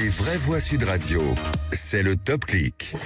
Les vraies voix Sud Radio, c'est le Top Clic.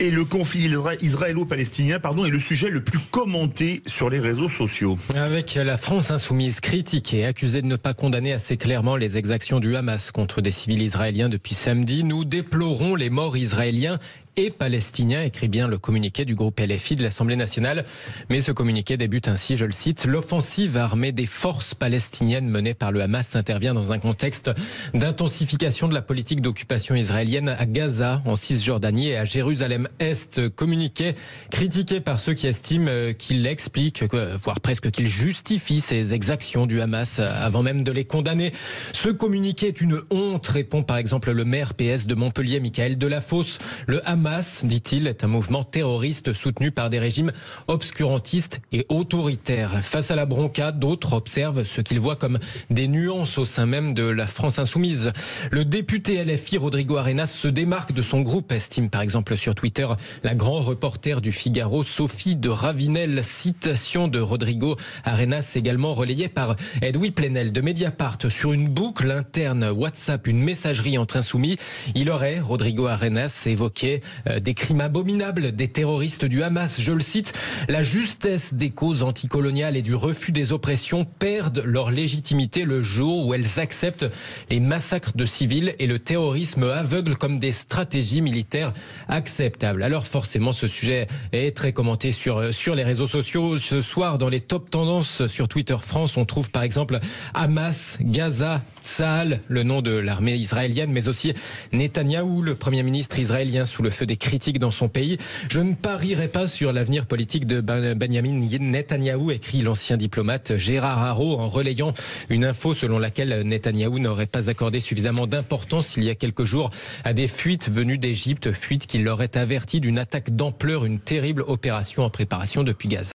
Et le conflit israélo-palestinien, est le sujet le plus commenté sur les réseaux sociaux. Avec la France insoumise critiquée, accusée de ne pas condamner assez clairement les exactions du Hamas contre des civils israéliens depuis samedi, nous déplorons les morts israéliens et palestiniens, écrit bien le communiqué du groupe LFI de l'Assemblée nationale. Mais ce communiqué débute ainsi, je le cite, « L'offensive armée des forces palestiniennes menée par le Hamas intervient dans un contexte d'intensification de la politique d'occupation israélienne à Gaza, en Cisjordanie et à Jérusalem-Est ». Communiqué critiqué par ceux qui estiment qu'il explique, voire presque qu'il justifie ces exactions du Hamas avant même de les condamner. Ce communiqué est une honte, répond par exemple le maire PS de Montpellier, Michael Delafosse. Le Hamas, dit-il, est un mouvement terroriste soutenu par des régimes obscurantistes et autoritaires. Face à la bronca, d'autres observent ce qu'ils voient comme des nuances au sein même de la France insoumise. Le député LFI Rodrigo Arenas se démarque de son groupe, estime par exemple sur Twitter la grand reporter du Figaro Sophie de Ravinel. Citation de Rodrigo Arenas également relayée par Edoui Plenel de Mediapart sur une boucle interne WhatsApp, une messagerie entre insoumis. Il aurait, Rodrigo Arenas, évoqué des crimes abominables des terroristes du Hamas. Je le cite, « La justesse des causes anticoloniales et du refus des oppressions perdent leur légitimité le jour où elles acceptent les massacres de civils et le terrorisme aveugle comme des stratégies militaires acceptables ». Alors forcément, ce sujet est très commenté sur les réseaux sociaux. Ce soir, dans les top tendances sur Twitter France, on trouve par exemple Hamas, Gaza, Tsahal, le nom de l'armée israélienne, mais aussi Netanyahou, le premier ministre israélien sous le feu des critiques dans son pays. Je ne parierai pas sur l'avenir politique de Benjamin Netanyahou, écrit l'ancien diplomate Gérard Haro en relayant une info selon laquelle Netanyahou n'aurait pas accordé suffisamment d'importance il y a quelques jours à des fuites venues d'Égypte, fuites qui l'auraient averti d'une attaque d'ampleur, une terrible opération en préparation depuis Gaza.